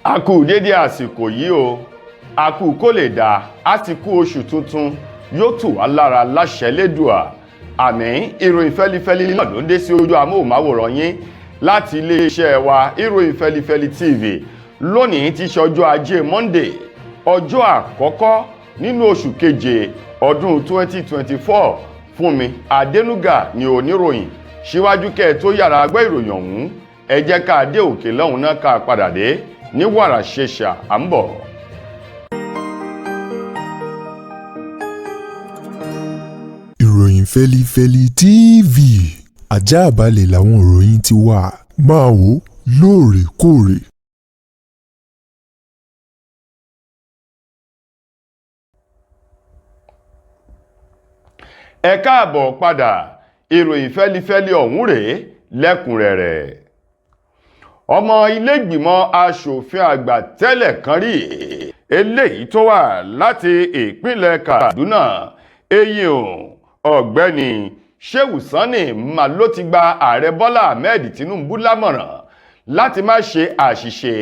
A kú dédé àsìkò yìí o, a kú kó lè dá, a ti kú oṣù tuntun, yóò tù wá lára láṣẹ Lédùà. Àmín. Ìròyìn fẹ́lifẹ́li náà ló dé sí ojú amóhùnmáwòrán yín láti iléeṣẹ́ wa Ìròyìn Fẹ́lifẹ́li TV. Lónìí ti ṣe ọjọ́ Ajé Monday, ọjọ́ àkọ́kọ́ nínú oṣù keje ọdún 2024. Fúnmi Adénúgà ni oníròyìn. Síwájú kẹ́ tó yára gbọ́ ìròyìn ọ̀hún, ẹ jẹ́ ká dé òkè lọ́hùn náà ká padà dé ní wàrà ṣẹṣà à ń bọ̀. Ìròyìn Fẹ́lifẹ́li TV, àjààbálẹ̀ làwọn ìròyìn ti wà, máa wò lóòrèkóòrè. Ẹ káàbọ̀ padà, ìròyìn Fẹ́lifẹ́li ọ̀hún rèé lẹ́kùnrẹ́rẹ́. Ọmọ ilé-ìgbìmọ̀ aṣòfin àgbà tẹ́lẹ̀ kan rí eléyìí tó wà láti ìpínlẹ̀ Kaduna, ọ̀gbẹ́ni Shehu Sani mà ló ti gba ààrẹ Bọ́lá Ahmed Tinubu lámọ̀ràn láti má ṣe àṣìṣe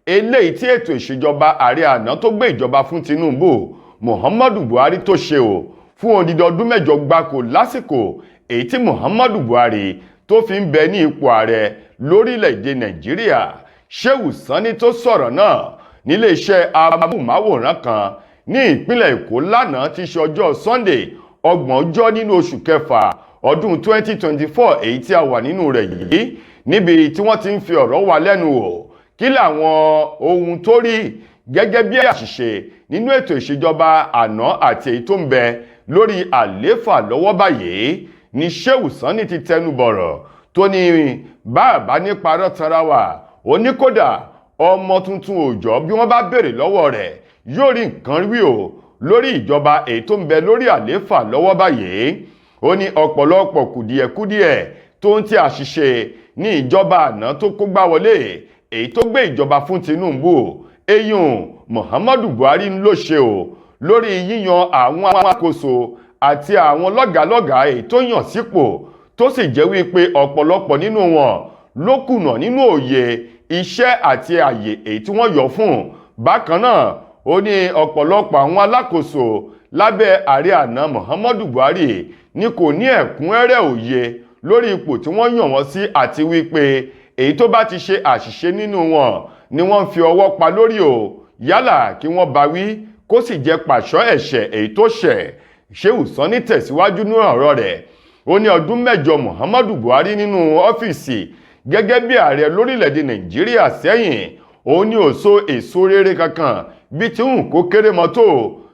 eléyìí tí ètò ìṣèjọba ààrẹ àná tó gbé ìjọba fún Tinubu Muhammadu Buhari tó ṣe fún odidi ọdún 8 gbáko lásìkò èyí tí Muhammadu Buhari tó fi ń bẹ ní ipò ààrẹ lórílẹ̀-èdè Nàìjíríà. Shehu Sani tó sọ̀rọ̀ náà nílé iṣẹ́ amóhùnmáwòrán kan ní ìpínlẹ̀ Èkó lánàá ti ṣe ọjọ́ Sunday 30 nínú oṣù kẹfà ọdún 2024 èyí tí a wà nínú rẹ̀ yìí, níbi tí wọ́n ti ń fi ọ̀rọ̀ wá lẹ́nu wò kí làwọn ohun tó rí gẹ́gẹ́ bí àṣìṣe nínú ètò ìṣèjọba àná àti èyí tó ń bẹ lórí àlééfà lọ́wọ́ báyìí. Ní Shehu Sani ti tẹnu bọ̀rọ̀ tó ní bàbá ní parọ́ tara wà, ó ní kódà ọmọ tuntun òòjọ́ bí wọ́n bá béèrè lọ́wọ́ rẹ̀ yóò rí nǹkan wí lórí ìjọba èyí tó ń bẹ lórí àlééfà lọ́wọ́ báyìí. Ó ní ọ̀pọ̀lọpọ̀ kùdìẹ̀kudiẹ̀ tó ń ti àṣìṣe ní ìjọba àná tó kó gbá wọlé èyí tó gbé ìjọba fún Tinubu Muhammadu Buhari ló ṣe lórí yíyan àwọn alákòóso àti àwọn lọ́gàálọ́gàá èyí tó yàn sípò, tó sì jẹ́ wípé ọ̀pọ̀lọpọ̀ nínú wọn ló kùnà nínú òye iṣẹ́ àti àyè èyí tí wọ́n yọ fún. Bákan náà, ó ní ọ̀pọ̀lọpọ̀ àwọn alákòóso lábẹ́ ààrẹ àná Muhammadu Buhari ní kò ní ẹ̀kúnrẹ́rẹ́ òye lórí ipò tí wọ́n yàn wọ́n sí, àti wípé èyí tó bá ti ṣe àṣìṣe nínú wọn ni wọ́n fi ọwọ́ pa lórí yálà kí wọ́n bá wí kó sì jẹ́ pàṣọ ẹ̀ṣẹ̀ èyí tó ṣẹ̀. Shehu Sani tẹ̀síwájú ní ọ̀rọ̀ rẹ̀, ó ní ọdún 8 Muhammadu Buhari nínú ọ́fíìsì gẹ́gẹ́ bí ààrẹ lórílẹ̀‐èdè Nàìjíríà sẹ́yìn, ó ní ó so èso rere kankan bí tí ń kó kéré mọ́tò,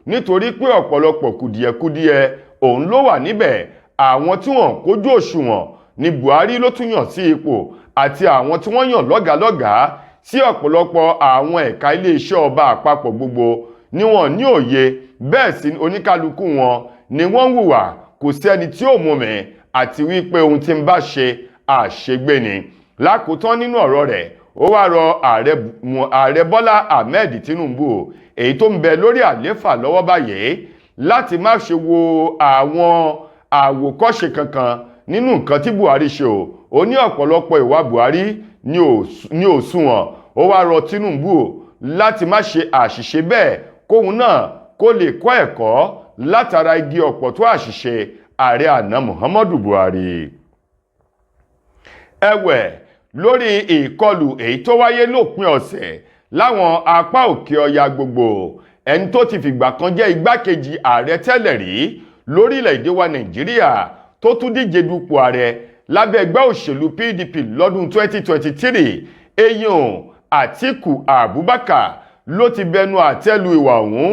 nítorí pé ọ̀pọ̀lọpọ̀ kùdìẹ̀kudiẹ òun ló wà níbẹ̀. Àwọn tí wọ́n kójú òṣùwọ̀n ni Buhari ló tún yàn sí ipò, àti àwọn tí wọ́n yàn lọ́gàálọ́gàá sí ọ̀pọ̀lọpọ̀ àwọn ẹ̀ka iléeṣẹ́ ọba àpapọ̀ gbogbo ni wọ́n ní òye, bẹ́ẹ̀ sì oníkálukú wọn ni wọ́n ń hùwà kò sí ẹni tí ó mú mi, àti wípé ohun tí ń bá ṣe àṣegbé ni. Lákòótán nínú ọ̀rọ̀ rẹ̀, ó wá rọ ààrẹ Bọ́lá Ahmed Tinubu èyí tó ń bẹ lórí àlééfà lọ́wọ́ báyìí láti má ṣe wo àwọn àwòkọ́ṣe kankan nínú nǹkan tí Buhari ṣe ó ní ọ̀pọ̀lọpọ̀ ìwà Buhari ní òṣùwọ̀n. Ó wá rọ Tinubu láti má ṣe àṣìṣe bẹ́ẹ̀, kóhun náà kó lè kọ́ ẹ̀kọ́ látara igi ọ̀pọ̀tọ́ àṣìṣe ààrẹ àná Muhammadu Buhari. Ẹ̀wẹ̀, lórí ìkọlù èyí tó wáyé lópin ọ̀sẹ̀ láwọn apá òkè ọya gbogbo, ẹni tó ti fìgbà kan jẹ́ igbákejì ààrẹ tẹ́lẹ̀ rí lórílẹ̀‐èdè wa Nàìjíríà tó tún díje dupò ààrẹ lábẹ́ ẹgbẹ́ òṣèlú PDP lọ́dún 2023, Atiku Abubakar ló ti bẹnu àtẹ́lu ìwà ọ̀hún,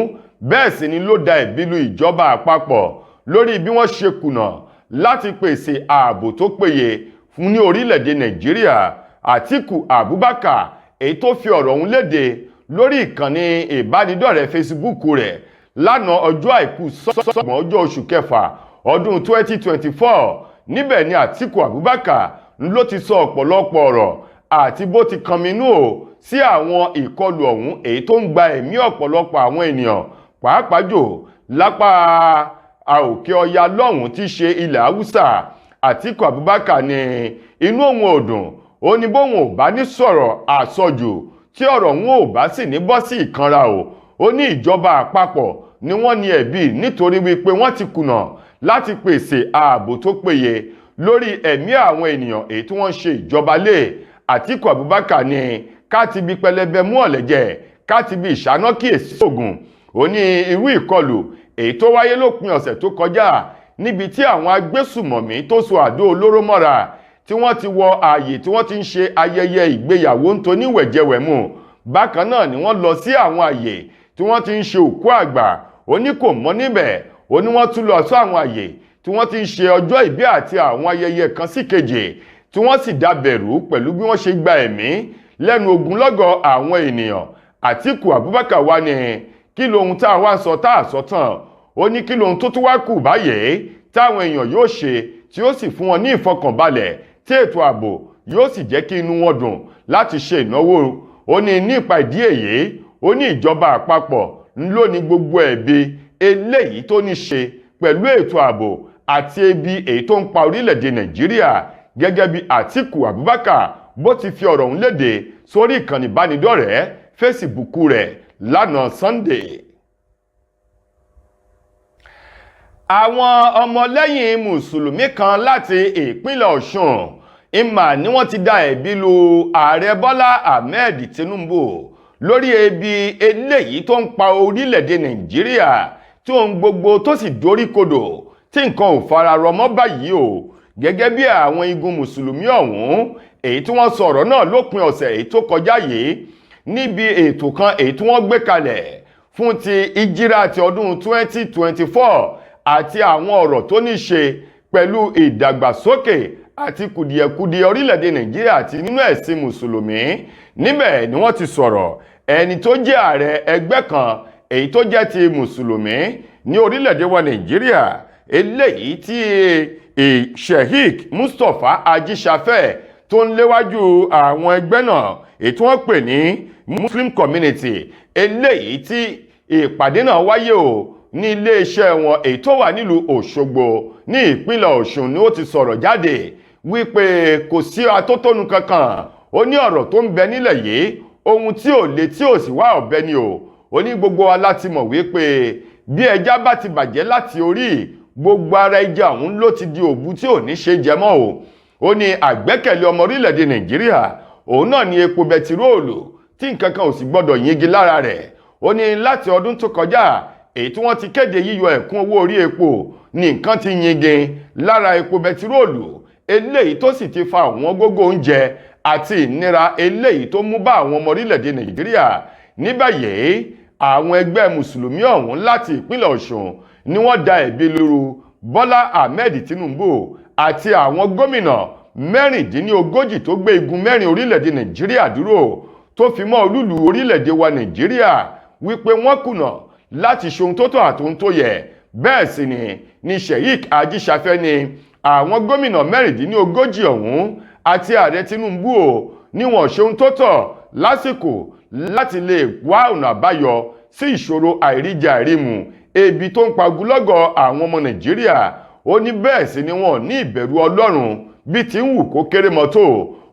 bẹ́ẹ̀ sì ni ló da ẹ̀bi lu ìjọba àpapọ̀ lórí bí wọ́n ṣe kùnà láti pèsè ààbò tó péye fún ní orílẹ̀-èdè Nàìjíríà. Atiku Abubakar èyí tó fi ọ̀rọ̀ ọ̀hún léde lórí ìkànnì ìbánidọ́rẹ̀ẹ́ Facebook rẹ̀ lánàá ọjọ́ àìkú sọ́gbọ̀n ọjọ́ oṣù kẹfà ọdún 2024. Níbẹ̀ ni Atiku Abubakar ló ti sọ ọ̀pọ̀lọpọ̀ ọ̀rọ̀ àti bó ti kànmínú sí àwọn ìkọlù ọ̀hún èyí tó ń gba ẹ̀mí ọ̀pọ̀lọpọ̀ àwọn ènìyàn, pàápàá jù lápá òkè ọya lọ́hùn tí ṣe ilẹ̀ Haúsá. Atiku Abubakar ní inú òun ò dùn, ó ní bóun ò bá ní sọ̀rọ̀ àsọjù tí ọ̀rọ̀ wọn ò bá sì ní bọ́ sí ìkanra ó ní ìjọba àpapọ̀ ni wọ́n ní ẹ̀bi nítorí wípé wọ́n ti kùnà láti pèsè ààbò tó péye lórí ẹ̀mí àwọn ènìyàn èyí tí wọ́n ṣe ìjọba lé. Àtíkù Abubakar ní ká ti bi pẹlẹbẹ mú ọ̀lẹ́jẹ̀ ká ti bi ìṣáná kíyèsí ògùn. Ó ní irú ìkọlù èyí tó wáyé lópin ọ̀sẹ̀ tó kọjá níbi tí àwọn agbésùmọ̀mí tó so àdó olóró mọ́ra tí wọ́n ti wọ ààyè tí wọ́n ti ń ṣe ayẹyẹ ìgbéyàwó ń toní wẹ̀jẹwẹ̀mu. Bákan náà ni wọ́n lọ sí àwọn ààyè tí wọ́n ti ń ṣe òkú àgbà. Ó ní kò mọ́ níbẹ̀. Ó ní wọ́n tún lọ sí àwọn ààyè tí wọ́n ti ń ṣe ọjọ́ ìbí àti àwọn ayẹyẹ kan sí kejì tí wọ́n sì dábẹ̀rú pẹ̀lú bí wọ́n ṣe gba ẹ̀mí lẹ́nu ogunlọ́gọ̀ àwọn ènìyàn. Àtíkù Abubakar wá ní kí lohun tá a wá sọ tá a sọ tán. Ó ní kí lohun tó tún wá kù báyìí táwọn èèyàn yóò ṣe tí ó sì fún wọn ní ìfọkànbalẹ̀ tí ètò ààbò yóò sì jẹ́ kí inú wọn dùn láti ṣe ìnáwó. Ó ní nípa ìdí èyí ó ní ìjọba àpapọ̀ ló ní gbogbo ẹ̀bi eléyìí tó ní ṣe pẹ̀lú ètò ààbò àti ebi èyí tó ń pa orílẹ̀-èdè Nàìjíríà, gẹ́gẹ́ bí Àtíkù Abubakar bó ti fi ọ̀rọ̀ ọ̀hún léde sórí ìkànnì ìbánidọ́rẹ̀ẹ́ Facebook rẹ̀ lánàá Sunday. Àwọn ọmọlẹ́yìn mùsùlùmí kan láti ìpínlẹ̀ Ọ̀ṣun ìmà ni wọ́n ti dá ẹ̀bi lu ààrẹ Bọ́lá Ahmed Tinubu lórí ebi eléyìí tó ń pa orílẹ̀-èdè Nàìjíríà tí ohun gbogbo tó sì dorí kodò tí nǹkan ò fara rọ mọ́ báyìí gẹ́gẹ́ bí àwọn igun mùsùlùmí ọ̀hún èyí tí wọ́n sọ̀rọ̀ náà lópin ọ̀sẹ̀ èyí tó kọjá yìí níbi ètò kan èyí tí wọ́n gbé kalẹ̀ fún ti ìjírà ti ọdún 2024 àti àwọn ọ̀rọ̀ tó ní ṣe pẹ̀lú ìdàgbàsókè àti kùdìẹ̀kudiẹ orílẹ̀-èdè Nàìjíríà àti nínú ẹ̀sìn mùsùlùmí. Níbẹ̀ ni wọ́n ti sọ̀rọ̀ ẹni tó jẹ́ ààrẹ ẹgbẹ́ kan èyí tó jẹ́ ti mùsùlùmí ní orílẹ̀-èdè wa Nàìjíríà eléyìí tí Sheikh Mustapha Ajíṣafẹ́ tó ń léwájú àwọn ẹgbẹ́ náà èyí tí wọ́n pè ní Muslim Community eléyìí tí ìpàdé náà wáyé ní iléeṣẹ́ wọn èyí tó wà nílùú Òṣogbo ní ìpínlẹ̀ Ọ̀ṣun ni ó ti sọ̀rọ̀ jáde wípé kò sí atótónu kankan. Ó ní ọ̀rọ̀ tó ń bẹ nílẹ̀ yìí ohun tí ò le tí ò sì wá ọ̀bẹ ni ó ní gbogbo wa láti mọ̀ wípé bí ẹja bá ti bàjẹ́ láti orí gbogbo ara ẹja ọ̀hún ló ti di òbu tí ò ní ṣe jẹ mọ́ ó ní àgbẹ́kẹ̀lé ọmọ orílẹ̀-èdè Nàìjíríà òun náà ní epo bẹtiróòlù tí nǹkan kan ò sì gbọ́dọ̀ yingi lára rẹ̀. Ó ní láti ọdún tó kọjá èyí tí wọ́n ti kéde yíyọ ẹ̀kún owó orí epo ní nǹkan ti yingin lára epo bẹtiróòlù eléyìí tó sì ti fa àwọn gógó oúnjẹ àti ìnira eléyìí tó mú bá àwọn ọmọ orílẹ̀-èdè Nàìjíríà. Ní báyìí àwọn ẹgbẹ́ mùsùlùmí ọ̀hún láti ìpínlẹ̀ Ọ̀ṣun ni wọ́n da ẹ̀bi lóru Bọ́lá Ahmed Tinubu àti àwọn gómìnà 36 tó gbé igun mẹ́rin orílẹ̀-èdè Nàìjíríà dúró tó fi mọ́ olúlu orílẹ̀-èdè wa Nàìjíríà wípé wọ́n kùnà láti ṣohun tó tọ́ àtohun tó yẹ. Bẹ́ẹ̀ sì ni Sheikh Ajíṣafẹ́ ni àwọn gómìnà 36 ọ̀hún àti ààrẹ Tinubu ní wọ́n ṣohun tó tọ́ lásìkò láti lè wá ọ̀nà àbáyọ sí ìṣòro àìríjẹ àìrímu ebi tó ń pa ogunlọ́gọ̀ àwọn ọmọ Nàìjíríà. Ó ní bẹ́ẹ̀ sì ni wọ́n ní ìbẹ̀rù Ọlọ́run bí ti ń wù kó kéré mọ́tò.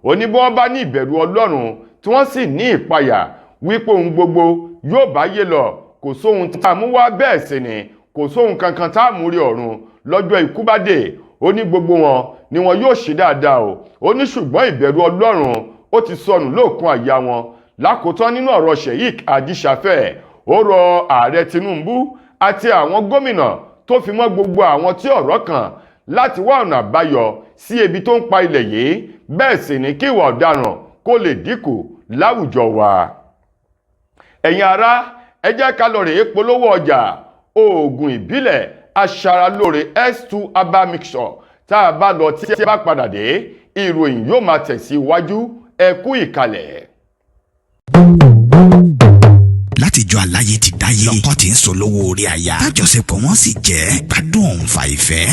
Ó ní bí wọ́n bá ní ìbẹ̀rù Ọlọ́run tí wọ́n sì ní ìpayà wípé ohun gbogbo yóò bá yé lọ kò sóhun tá a mú wá, bẹ́ẹ̀ sì ni kò sóhun kankan tá a mú rí ọ̀run lọ́jọ́ ikú bá dé. Ó ní gbogbo wọn ni wọn yóò ṣe dáadáa ó ní ṣùgbọ́n ìbẹ̀rù Ọlọ́run ó ti sọnù lóòkun àyà wọn. Lákòótán nínú ọ̀rọ̀ Sheikh Ajíṣafẹ́ ó rọ ààrẹ Tinubu àti àwọn gómìnà tó fi mọ́ gbogbo àwọn tí ọ̀rọ̀ kàn láti wá ọ̀nà àbáyọ sí ebi tó ń pa ilẹ̀ yìí, bẹ́ẹ̀ sì ni kí ìwà ọ̀daràn kó lè dínkù láwùjọ wa. Ẹ̀yin ará, ẹ jẹ́ ká lọ rèé polówó ọjà oògùn ìbílẹ̀ aṣaralóore S2 herbal mixture. Tá a bá lọ tí a bá padà dé, ìròyìn yóò máa tẹ̀síwájú. Ẹ kú ìkàlẹ̀. látijọ́ aláyé ti dáyé lọ́kọ tí ń sọ lówó orí aya tájọṣepọ̀ wọn sì jẹ́ gbádùn òun fa ìfẹ́.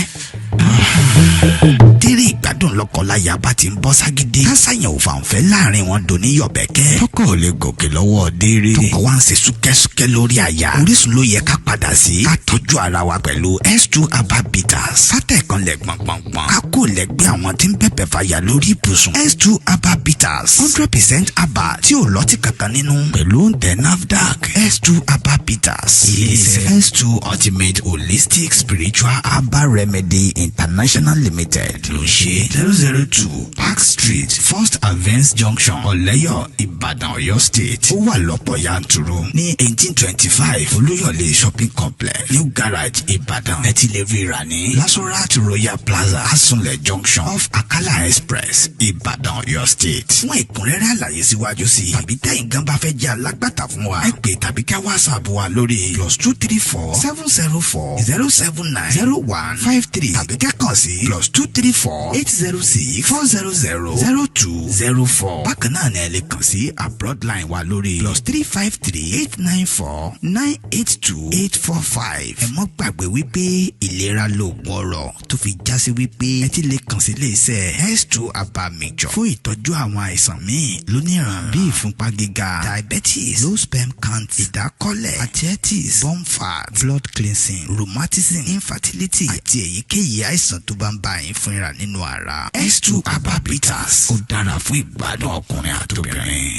tẹ́rẹ̀ ìgbádùn ìgbádùn lọ́kọláya bá ti ń bọ́ ságídé kásáyàn ò fàǹfẹ́ láàrin wọn dò ní yọ̀bẹ̀kẹ́ tọkọ ò lè gòkè lọ́wọ́ déere tọkọ wa ń ṣe súkẹ́súkẹ́ lórí àyà Orísun ló yẹ ká padà sí ká tọ́jú ara wa pẹ̀lú S2 Aba Bitters kátẹ̀kan lẹ̀ gbọ̀ngbọ̀ngbọ̀n ká kó lẹ́gbẹ́ àwọn tí ń bẹ̀bẹ̀ fàyà lórí ibùsùn S2 Aba Bitters 100% Aba tí ò lọ́tí kankan nínú pẹ̀lú oúnjẹ NAFDAC S2 Aba Bitters ilé-iṣẹ́ S2 Ultimate Holistic Spiritual Aba Remedy International Limited ló ṣe 002 Park Street First Avance Junction Ọ̀lẹ́yọ̀ Ìbàdàn Ọ̀yọ́ State ó wà lọ́pọ̀ yanturu ní 1825 Olúyọ̀lé Shopping Complex New Garage Ìbàdàn ẹ ti lè rí rà ní Lasorat Royal Plaza Asunlẹ̀ Junction off Akala Express Ìbàdàn Ọ̀yọ́ State fún ẹ̀kúnrẹ́rẹ́ àlàyé síwájú sí tàbí tẹ̀yin gan bá fẹ́ jẹ́ alágbàtà fún wa ẹ pè tàbí ká WhatsApp wa lórí +234 704 079 0153 tàbí ká kàn sí +234 806 400 0204 bákan náà ni ẹ lè kàn sí abroad line wa lórí +353 894 982 845 ẹ mọ́ gbàgbé wípé ìlera lóògùn ọrọ̀ tó fi já sí wípé ẹ ti lè kàn sí iléeṣẹ́ S2 Aba Mixture fún ìtọ́jú àwọn àìsàn míì lóníran bíi ìfúnpá gíga diabetes low sperm count ìdákọ́lẹ̀ arthritis bone fat blood cleansing rheumatism infertility àti èyíkéyìí àìsàn tó bá ń bá yín fúnra nínú ara S2 Aba Bitters ó dára fún ìgbádùn ọkùnrin àtobìnrin.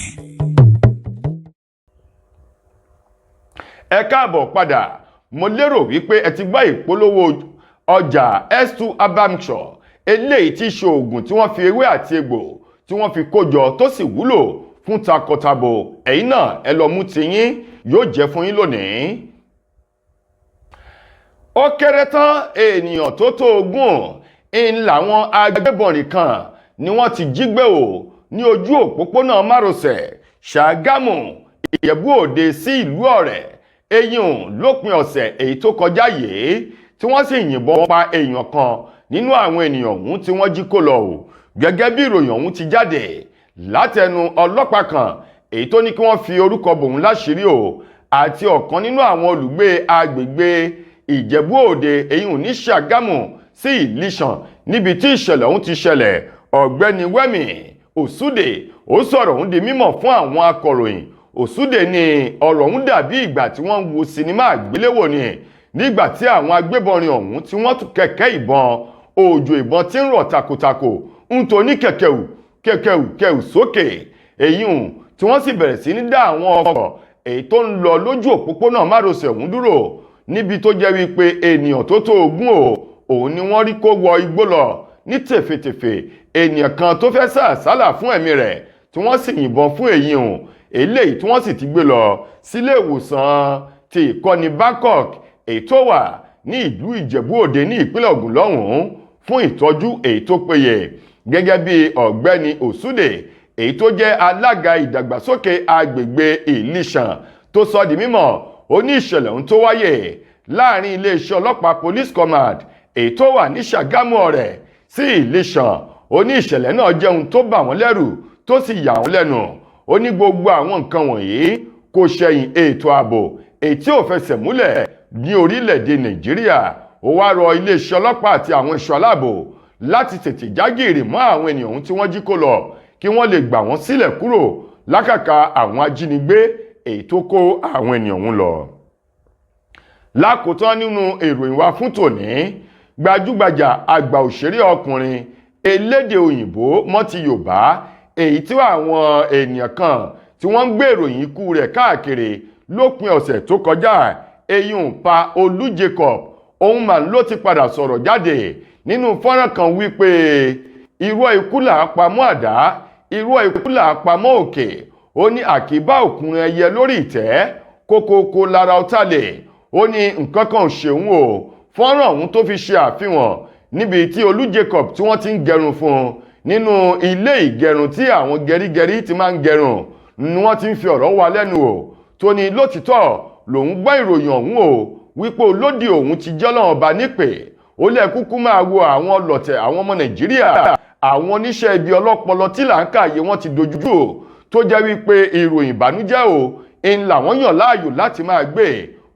ẹ káàbọ̀ padà mo lérò wípé ẹ ti gbọ́ ìpolówó ọjà S2 Aba Mixture eléyìí tí ṣe oògùn tí wọ́n fi ewé àti egbò tí wọ́n fi kójọ tó sì wúlò fún takọtabo ẹ̀yin náà ẹ lọ mú tiyín yóò jẹ́ fún yín lónìí. ó kéré tán ènìyàn tó tó 20 ń làwọn agbébọnrin kan ni wọ́n ti jí gbé o ní ojú òpópónà márosẹ̀ Ṣàgámù Ìjẹ̀bú Òde sí ìlú Ọ̀rẹ́ eyín lópin ọ̀sẹ̀ èyí tó kọjá yìí tí wọ́n sì yìnbọn pa èèyàn kan nínú àwọn ènìyàn ọ̀hún tí wọ́n jí kó lọ o gẹ́gẹ́ bí ìròyìn ọ̀hún ti jáde látẹnu ọlọ́pàá kan èyí tó ní kí wọ́n fi orúkọ bòun láṣìírí o àti ọ̀kan nínú àwọn olùgbé agbègbè Ìjẹ̀bú Òde eyín ní Ṣàgámù sí Ìlíṣàn níbi tí ìṣẹ̀lẹ̀ ọ̀hún ti ṣẹlẹ̀ ọ̀gbẹ́ni Wẹ́mì Òsúdè ó sọ̀rọ̀ ọ̀hún di mímọ̀ fún àwọn akọ̀ròyìn Òsúdè ní ọ̀rọ̀ ọ̀hún dàbí ìgbà tí wọ́n ń wo sinimá àgbéléwò ni nígbà tí àwọn agbébọnrin ọ̀hún tí wọ́n tún kẹ̀kẹ́ ìbọn òjò ìbọn tí ń rọ̀ takotako ń tó ní kẹ̀kẹ́ù sókè èyí tí wọ́n sì bẹ̀rẹ̀ sí ní dá àwọn ọkọ̀ èyí tó ń lọ lójú òpópónà márosẹ̀ ọ̀hún dúró níbi tó jẹ́ wípé ènìyàn tó tó 20 òun ni wọ́n rí kó wọ igbó lọ ní tèfètèfè ènìyàn kan tó fẹ́ sàsálà fún ẹ̀mí rẹ̀ tí wọ́n sì yìnbọn fún èyí eléyìí tí wọ́n sì ti gbé lọ sílé ìwòsàn ti ìkọ́ni Bangkok èyí tó wà ní ìlú Ìjẹ̀bú Òde ní ìpínlẹ̀ Ògùn lọ́hùn-ún fún ìtọ́jú èyí tó péye gẹ́gẹ́ bí ọ̀gbẹ́ni Òsúdè èyí tó jẹ́ alága ìdàgbàsókè agbègbè Ìlíṣàn tó sọ di mímọ̀ ó ní ìṣẹ̀lẹ̀ ohun tó wáyé láàrin iléeṣẹ́ ọlọ́pàá police command èyí tó wà ní Ṣàgámù Ọ̀rẹ́ sí Ìlíṣàn ó ní ìṣẹ̀lẹ̀ náà jẹ́ ohun tó bà wọ́n lẹ́rù tó sì yà wọ́n lẹ́nu ó ní gbogbo àwọn nǹkan wọ̀nyí kò ṣẹ̀yìn ètò ààbò èyí tí ò fẹsẹ̀ múlẹ̀ ní orílẹ̀-èdè Nàìjíríà ó wá rọ iléeṣẹ́ ọlọ́pàá àti àwọn ẹ̀ṣọ́ aláàbò láti tètè jágìrì mọ́ àwọn ènìyàn ohun tí wọ́n jí kó lọ kí wọ́n lè gbà wọ́n sílẹ̀ kúrò lákàkà àwọn ajínigbé èyí tó kó àwọn ènìyàn ọ̀hún lọ. lákòótán nínú ìròyìn wa fún tòní gbajúgbajà àgbà òṣèré ọkùnrin elédè òyìnbó mọ́ ti Yorùbá èyí tí àwọn ènìyàn kan tí wọ́n ń gbé ìròyìn ikú rẹ̀ káàkiri lópin ọ̀sẹ̀ tó kọjá eyín pa Olú Jacob òun mà ló ti padà sọ̀rọ̀ jáde nínú fọ́nrán kan wípé irọ́ ikú là á pamọ́ àdá irọ́ ikú là á pamọ́ òkè ó ní àkíbá òkùnrin ẹyẹ lórí ìtẹ́ kókókó lára ọ̀tá lè ó ní nǹkan kan ò ṣeun o fọ́nrán ọ̀hún tó fi ṣe àfihàn níbi tí Olú Jacob tí wọ́n ti ń gẹrun fún nínú ilé ìgẹrun tí àwọn gẹrígẹrí ti máa ń gẹrun ni wọ́n ti ń fi ọ̀rọ̀ wá lẹ́nu o tó ní lótìtọ́ lòun gbọ́ ìròyìn ọ̀hún o wípé olódì òun ti jọ́lọ́run ọba nípè ó lẹ́ kúkú máa wo àwọn ọlọ̀tẹ̀ àwọn ọmọ Nàìjíríà àwọn oníṣẹ́ ibi ọlọ́pọlọ tí là ń kàyé wọn ti dojú o tó jẹ́ wípé ìròyìn ìbànújẹ́ o ń làwọn yàn láàyò láti máa gbé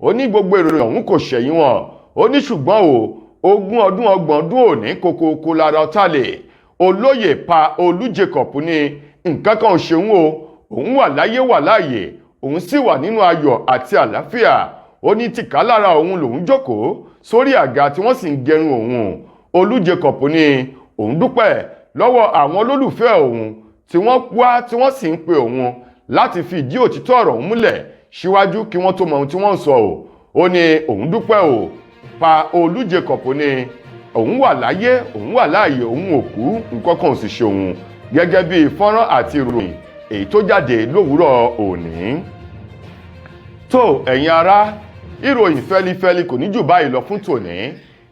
ó ní gbogbo ìròyìn ọ̀hún kò ṣẹ̀yìn wọn ó ní ṣùgbọ́n o 20 ọdún 30 ọdún òní kókókó lára ọ̀tá lè olóyè Pa Olú Jacob ní nǹkan kan ò ṣeun o, òun wà láyé wà láàyè, òun sì wà nínú ayọ̀ àti àlàáfíà. Ó ní tìká lára òun lòun jókòó sórí àga tí wọ́n sì ń gẹrun òun. Olú Jacob ní òun dúpẹ́ lọ́wọ́ àwọn olólùfẹ́ òun tí wọ́n wá tí wọ́n sì ń pe òun láti fi ìdí òtítọ́ ọ̀rọ̀ òun múlẹ̀ síwájú kí wọ́n tó mọ ohun tí wọ́n ń sọ o. Ó ní òun dúpẹ́ o. Pa Olú Jacob ní òun wà láyé, òun wà láàyè, òun ò kú, nǹkan kan ò sì ṣe òun, gẹ́gẹ́ bí fọ́nrán àti ìròyìn èyí tó jáde lówùúrọ̀ òní. Tó ẹ̀yin ará, ìròyìn fẹ́lifẹ́li kò ní jù báyìí lọ fún tòní.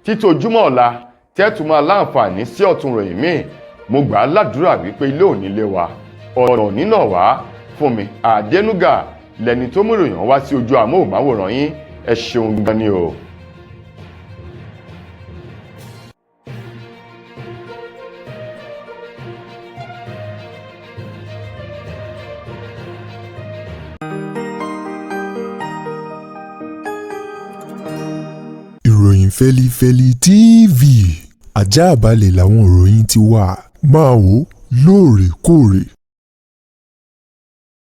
Títojúmọ́ ọ̀la tẹ́tù máa láǹfààní sí ọ̀tun ròyìn míì. Mo gbà á ládùúrà wípé ilé òní lé wa, ọ̀nà òní náà wá. Fúnmi Adénúgà lẹni tó mú ìròyìn wá sí ojú àmóhùnmáwòrán yín. Ẹ ṣeun gan ni o. Ìròyìn Fẹ́lifẹ́li TV àjààbálẹ̀ làwọn ìròyìn ti wà. Máa wò lóòrèkóòrè.